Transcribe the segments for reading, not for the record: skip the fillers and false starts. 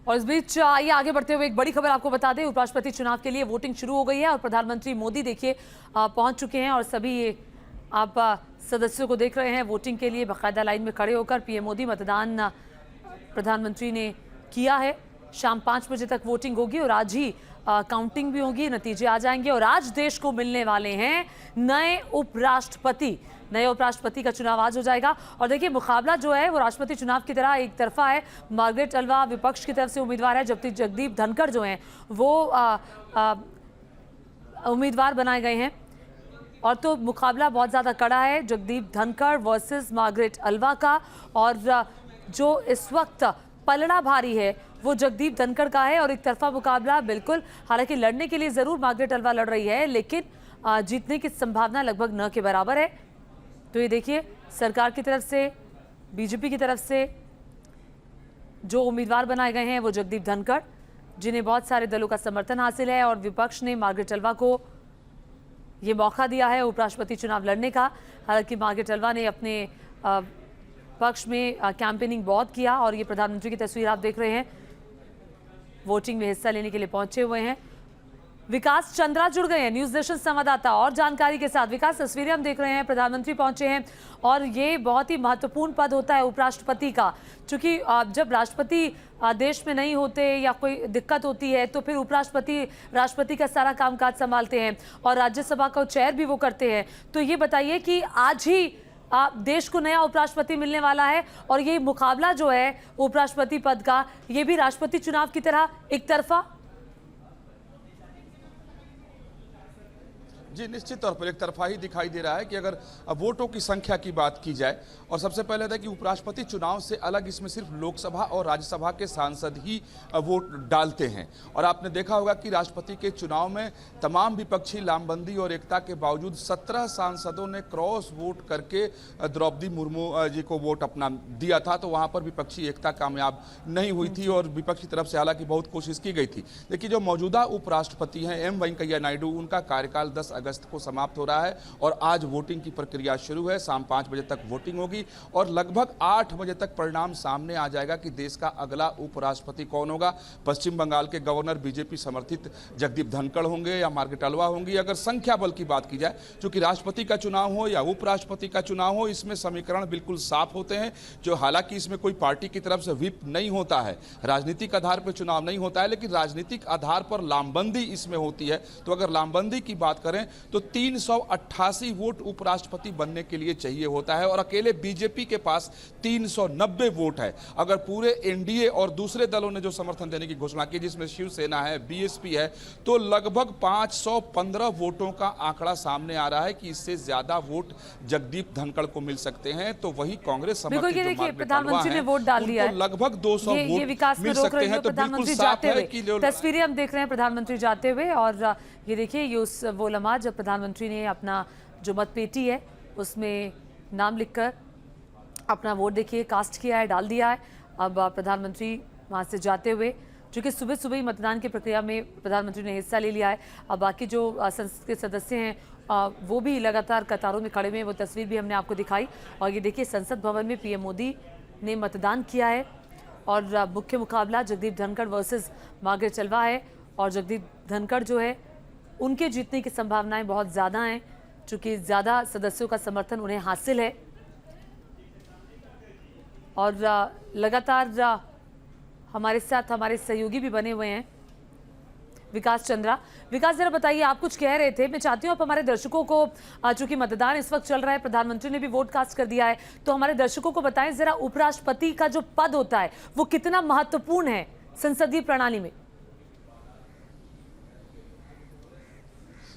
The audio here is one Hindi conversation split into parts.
और इस बीच आइए आगे बढ़ते हुए एक बड़ी खबर आपको बता दें। उपराष्ट्रपति चुनाव के लिए वोटिंग शुरू हो गई है और प्रधानमंत्री मोदी देखिए पहुंच चुके हैं और सभी ये आप सदस्यों को देख रहे हैं वोटिंग के लिए बाकायदा लाइन में खड़े होकर। पीएम मोदी मतदान प्रधानमंत्री ने किया है। शाम 5 बजे तक वोटिंग होगी और आज ही काउंटिंग भी होगी, नतीजे आ जाएंगे और आज देश को मिलने वाले हैं नए उपराष्ट्रपति का चुनाव आज हो जाएगा। और देखिए मुकाबला जो है वो राष्ट्रपति चुनाव की तरह एक तरफा है। मार्गरेट अल्वा विपक्ष की तरफ से उम्मीदवार है, जबकि जगदीप धनखड़ जो हैं वो उम्मीदवार बनाए गए हैं। और तो मुकाबला बहुत ज़्यादा कड़ा है Jagdeep Dhankhar versus Margaret Alva का। और जो इस वक्त पलड़ा भारी है वो जगदीप धनखड़ का है और एक तरफा मुकाबला बिल्कुल। हालांकि लड़ने के लिए ज़रूर मार्गरेट अल्वा लड़ रही है, लेकिन जीतने की संभावना लगभग न के बराबर है। तो ये देखिए सरकार की तरफ से, बीजेपी की तरफ से जो उम्मीदवार बनाए गए हैं वो जगदीप धनखड़, जिन्हें बहुत सारे दलों का समर्थन हासिल है, और विपक्ष ने मार्गरेट अल्वा को ये मौका दिया है उपराष्ट्रपति चुनाव लड़ने का। हालांकि मार्गरेट अल्वा ने अपने पक्ष में कैंपेनिंग बहुत किया और ये प्रधानमंत्री की तस्वीर आप देख रहे हैं, वोटिंग में हिस्सा लेने के लिए पहुंचे हुए हैं। विकास चंद्रा जुड़ गए हैं न्यूज़ नेशन संवाददाता और जानकारी के साथ। विकास, तस्वीरें हम देख रहे हैं, प्रधानमंत्री पहुंचे हैं और ये बहुत ही महत्वपूर्ण पद होता है उपराष्ट्रपति का, क्योंकि जब राष्ट्रपति देश में नहीं होते या कोई दिक्कत होती है तो फिर उपराष्ट्रपति राष्ट्रपति का सारा कामकाज संभालते हैं और राज्यसभा का चेयर भी वो करते हैं। तो ये बताइए कि आज ही देश को नया उपराष्ट्रपति मिलने वाला है और ये मुकाबला जो है उपराष्ट्रपति पद का, ये भी राष्ट्रपति चुनाव की तरह एक तरफा। जी, निश्चित तौर पर एक तरफा ही दिखाई दे रहा है कि अगर वोटों की संख्या की बात की जाए, और सबसे पहले था कि उपराष्ट्रपति चुनाव से अलग इसमें सिर्फ लोकसभा और राज्यसभा के सांसद ही वोट डालते हैं। और आपने देखा होगा कि राष्ट्रपति के चुनाव में तमाम विपक्षी लामबंदी और एकता के बावजूद 17 सांसदों ने क्रॉस वोट करके द्रौपदी मुर्मू जी को वोट अपना दिया था। तो वहाँ पर विपक्षी एकता कामयाब नहीं हुई थी और विपक्ष की तरफ से हालांकि बहुत कोशिश की गई थी। देखिए, जो मौजूदा उपराष्ट्रपति हैं एम वेंकैया नायडू, उनका कार्यकाल 10 अगस्त को समाप्त हो रहा है और आज वोटिंग की प्रक्रिया शुरू है। शाम 5 बजे तक वोटिंग होगी और लगभग 8 बजे तक परिणाम सामने आ जाएगा कि देश का अगला उपराष्ट्रपति कौन होगा। पश्चिम बंगाल के गवर्नर बीजेपी समर्थित जगदीप धनखड़ होंगे या मार्गरेट अल्वा होंगी। अगर संख्या बल की बात की जाए, चूंकि राष्ट्रपति का चुनाव हो या उपराष्ट्रपति का चुनाव हो, इसमें समीकरण बिल्कुल साफ होते हैं। जो हालांकि इसमें कोई पार्टी की तरफ से व्हिप नहीं होता है, राजनीतिक आधार पर चुनाव नहीं होता है, लेकिन राजनीतिक आधार पर लामबंदी इसमें होती है। तो अगर लामबंदी की बात करें तो 388 वोट उपराष्ट्रपति बनने के लिए चाहिए होता है और अकेले बीजेपी के पास 390 वोट है। अगर पूरे एनडीए और दूसरे दलों ने जो समर्थन देने की घोषणा की, जिसमें शिवसेना है, बीएसपी है, तो लगभग 515 वोटों का आंकड़ा सामने आ रहा है कि इससे ज्यादा वोट जगदीप धनखड़ को मिल सकते हैं। तो वही कांग्रेस समर्थित प्रधानमंत्री ने वोट डाल दिया है, लगभग 200 वोट मिल सकते हैं। तो बिल्कुल साफ है कि तस्वीरें हम देख रहे हैं प्रधानमंत्री जाते हुए। और ये देखिए ये वो लम्हा जब प्रधानमंत्री ने अपना जो मतपेटी है उसमें नाम लिखकर अपना वोट देखिए कास्ट किया है, डाल दिया है। अब प्रधानमंत्री वहाँ से जाते हुए, चूँकि सुबह सुबह ही मतदान की प्रक्रिया में प्रधानमंत्री ने हिस्सा ले लिया है। अब बाकी जो संसद के सदस्य हैं वो भी लगातार कतारों में खड़े हुए हैं, वो तस्वीर भी हमने आपको दिखाई। और ये देखिए संसद भवन में पीएम मोदी ने मतदान किया है और मुख्य मुकाबला Jagdeep Dhankhar versus Margaret Alva है। और जगदीप धनखड़ जो है उनके जीतने की संभावनाएं बहुत ज़्यादा हैं, चूँकि ज़्यादा सदस्यों का समर्थन उन्हें हासिल है। और लगातार हमारे साथ हमारे सहयोगी भी बने हुए हैं विकास चंद्रा। विकास, जरा बताइए, आप कुछ कह रहे थे, मैं चाहती हूँ आप हमारे दर्शकों को, चूंकि मतदान इस वक्त चल रहा है, प्रधानमंत्री ने भी वोट कास्ट कर दिया है, तो हमारे दर्शकों को बताएं जरा उपराष्ट्रपति का जो पद होता है वो कितना महत्वपूर्ण है संसदीय प्रणाली में।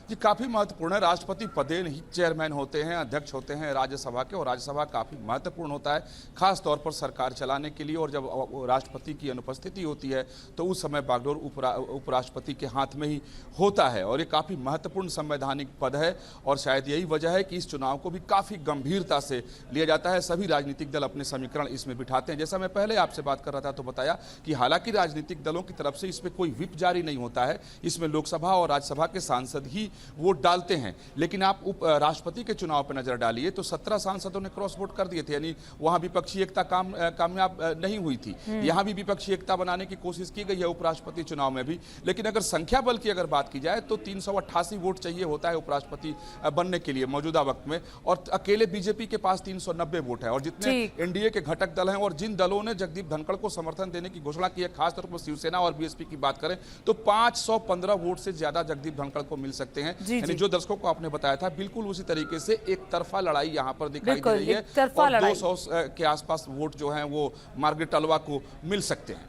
जी, काफ़ी महत्वपूर्ण है। राष्ट्रपति पदेन ही चेयरमैन होते हैं, अध्यक्ष होते हैं राज्यसभा के, और राज्यसभा काफ़ी महत्वपूर्ण होता है खास तौर पर सरकार चलाने के लिए। और जब राष्ट्रपति की अनुपस्थिति होती है तो उस समय बागडोर उपराष्ट्रपति के हाथ में ही होता है और ये काफ़ी महत्वपूर्ण संवैधानिक पद है। और शायद यही वजह है कि इस चुनाव को भी काफ़ी गंभीरता से लिया जाता है। सभी राजनीतिक दल अपने समीकरण इसमें बिठाते हैं। जैसा मैं पहले आपसे बात कर रहा था तो बताया कि हालांकि राजनीतिक दलों की तरफ से इसमें कोई व्हिप जारी नहीं होता है, इसमें लोकसभा और राज्यसभा के सांसद ही वोट डालते हैं। लेकिन आप उप राष्ट्रपति के चुनाव पर नजर डालिए तो 17 सांसदों ने क्रॉस वोट कर दिए थे, यानी वहां विपक्षी एकता कामयाब नहीं हुई थी। यहां भी विपक्षी एकता बनाने की कोशिश की गई है उपराष्ट्रपति चुनाव में भी। लेकिन अगर संख्या बल की अगर बात की जाए तो 388 वोट चाहिए होता है उपराष्ट्रपति बनने के लिए मौजूदा वक्त में, और अकेले बीजेपी के पास 390 वोट है। और जितने एनडीए के घटक दल हैं और जिन दलों ने जगदीप धनखड़ को समर्थन देने की घोषणा की है, खासतौर पर शिवसेना और बीएसपी की बात करें तो 515 वोट से ज्यादा जगदीप धनखड़ को मिल सकते हैं। यानी जो दर्शकों को आपने बताया था बिल्कुल उसी तरीके से एक तरफा लड़ाई यहां पर दिखाई दे रही है और 200 के आसपास वोट जो हैं वो मार्गरेट अल्वा को मिल सकते हैं।